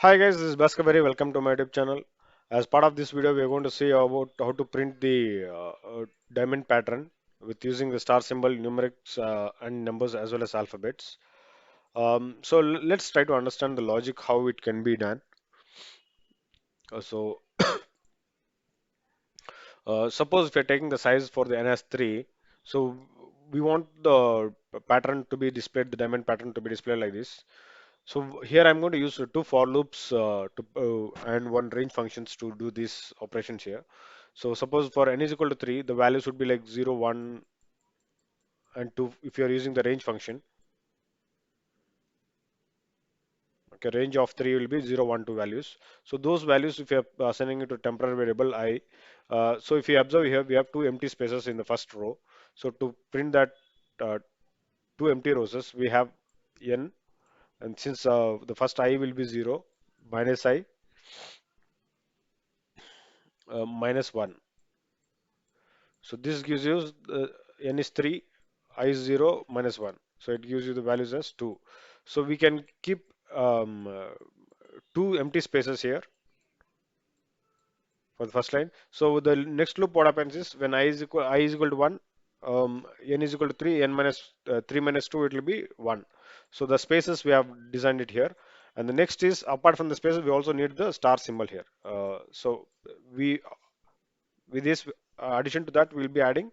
Hi guys, this is Bhaskar. Very welcome to my YouTube channel. As part of this video, we are going to see about how to print the diamond pattern with using the star symbol, numerics, and numbers as well as alphabets. Let's try to understand the logic how it can be done. Suppose if you're taking the size for the NS3, so we want the pattern to be displayed, the diamond pattern to be displayed like this. So here I'm going to use two for loops and one range functions to do these operations here. So suppose for n is equal to 3, the values would be like 0, 1, and 2 if you're using the range function. Okay, range of 3 will be 0, 1, 2 values. So those values, if you're sending it to temporary variable I, so if you observe here, we have two empty spaces in the first row. So to print that uh, two empty rows, we have n, and since the first I will be 0, minus I, minus 1. So this gives you n is 3, I is 0, minus 1. So it gives you the values as 2. So we can keep two empty spaces here for the first line. So the next loop what happens is when I is equal to 1, n is equal to 3, n minus 3 minus 2 it will be 1. So the spaces we have designed it here. And the next is apart from the spaces we also need the star symbol here. So we with this addition to that we'll be adding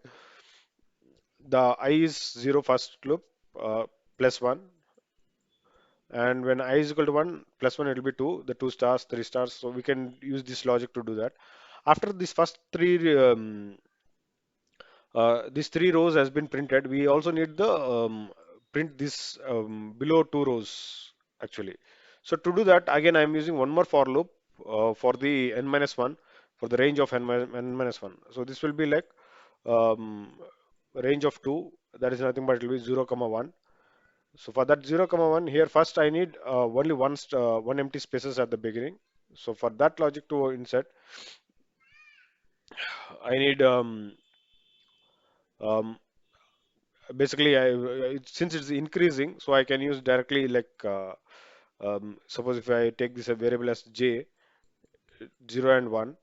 the I is 0 first loop plus 1, and when I is equal to 1 plus 1 it will be 2, the 2 stars, 3 stars, so we can use this logic to do that. After this first these three rows has been printed, we also need the print this below two rows actually. So to do that again I'm using one more for loop for the n minus 1 for the range of n minus 1. So this will be like um, range of 2, that is nothing but it will be 0 comma 1. So for that 0 comma 1 here first I need only one empty spaces at the beginning. So for that logic to insert I need um, basically since it's increasing, so I can use directly like suppose if I take this a variable as j 0 and 1,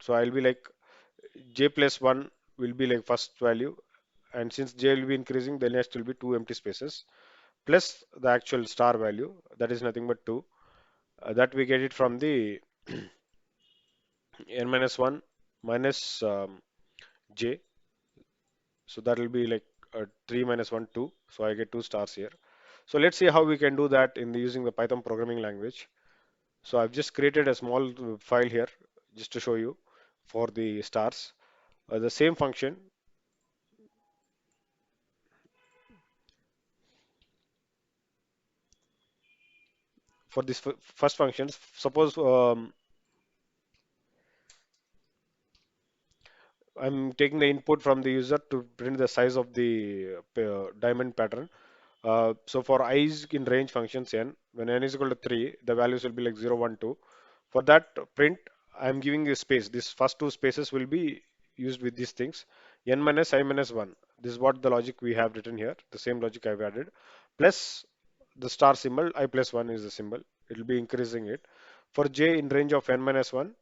so I'll be like j plus 1 will be like first value, and since j will be increasing, the next will be two empty spaces plus the actual star value, that is nothing but 2. That we get it from the n minus 1 minus j, so that will be like 3 minus 1 2, so I get two stars here. So let's see how we can do that in the using the Python programming language. So I've just created a small file here just to show you for the stars. The same function for this first functions. Suppose I'm taking the input from the user to print the size of the diamond pattern. So for I is in range functions n, when n is equal to 3, the values will be like 0, 1, 2. For that print, I'm giving a space. These first two spaces will be used with these things. N minus I minus 1. This is what the logic we have written here. The same logic I've added. Plus the star symbol, I plus 1 is the symbol. It will be increasing it. For j in range of n minus 1,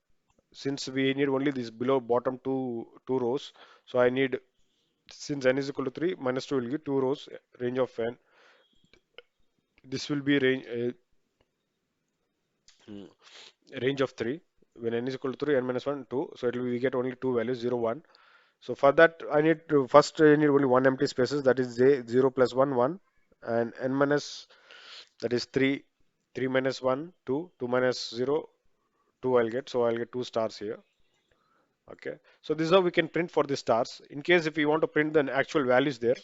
since we need only this below bottom two rows, so I need, since n is equal to 3, minus 2 will give two rows, range of n. This will be range of 3. When n is equal to 3, n minus 1, 2. So it will we get only two values, 0, 1. So for that, I need to first I need only one empty spaces, that is j 0 plus 1 1, and n minus, that is 3, 3 minus 1 2, 2 minus 0 2 I'll get. So I'll get two stars here. Okay. So this is how we can print for the stars. In case if we want to print the actual values there,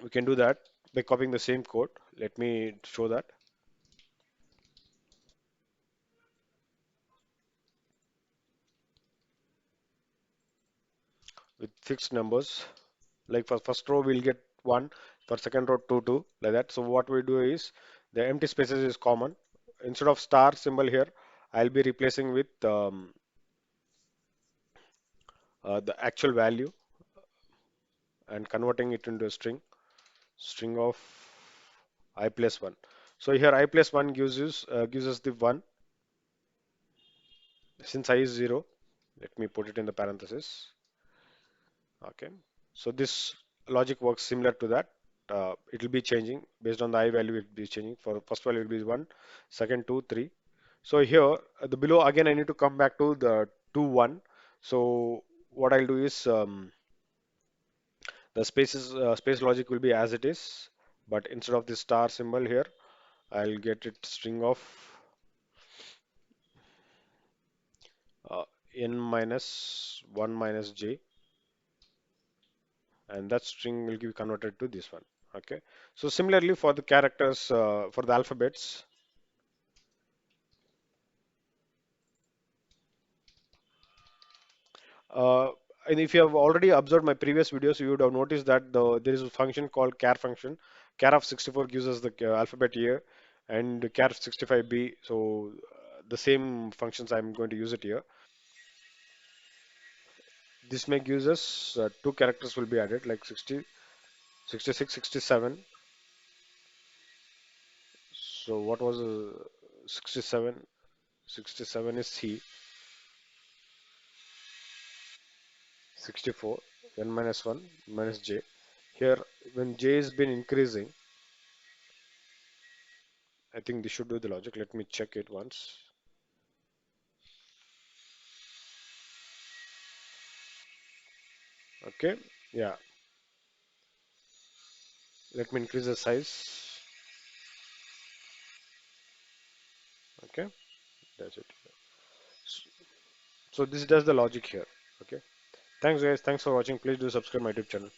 we can do that by copying the same code. Let me show that with fixed numbers. Like for first row we'll get 1, for second row 2 2, like that. So what we do is the empty spaces is common. Instead of star symbol here, I'll be replacing with the actual value and converting it into a string of I plus 1. So here I plus 1 gives us the 1 since I is 0. Let me put it in the parenthesis. Okay. So this logic works similar to that. It will be changing based on the I value. It will be changing. For first value, it will be 1, second 2, 3. So here, the below again, I need to come back to the 2, 1. So what I'll do is the space logic will be as it is, but instead of the star symbol here, I'll get it string of uh, n minus 1 minus j, and that string will be converted to this one. Okay. So similarly for the characters, for the alphabets, uh, and if you have already observed my previous videos, you would have noticed that there is a function called char function. Char of 64 gives us the alphabet here, and char of 65b. So the same functions I'm going to use it here. This may gives us two characters will be added like 60, 66, 67. So what was 67? 67 is C, 64, n minus 1 minus j. Here, when j has been increasing, I think this should do the logic. Let me check it once. Okay, yeah. Let me increase the size. Okay, that's it. So this does the logic here. Okay. Thanks guys. Thanks for watching. Please do subscribe my YouTube channel.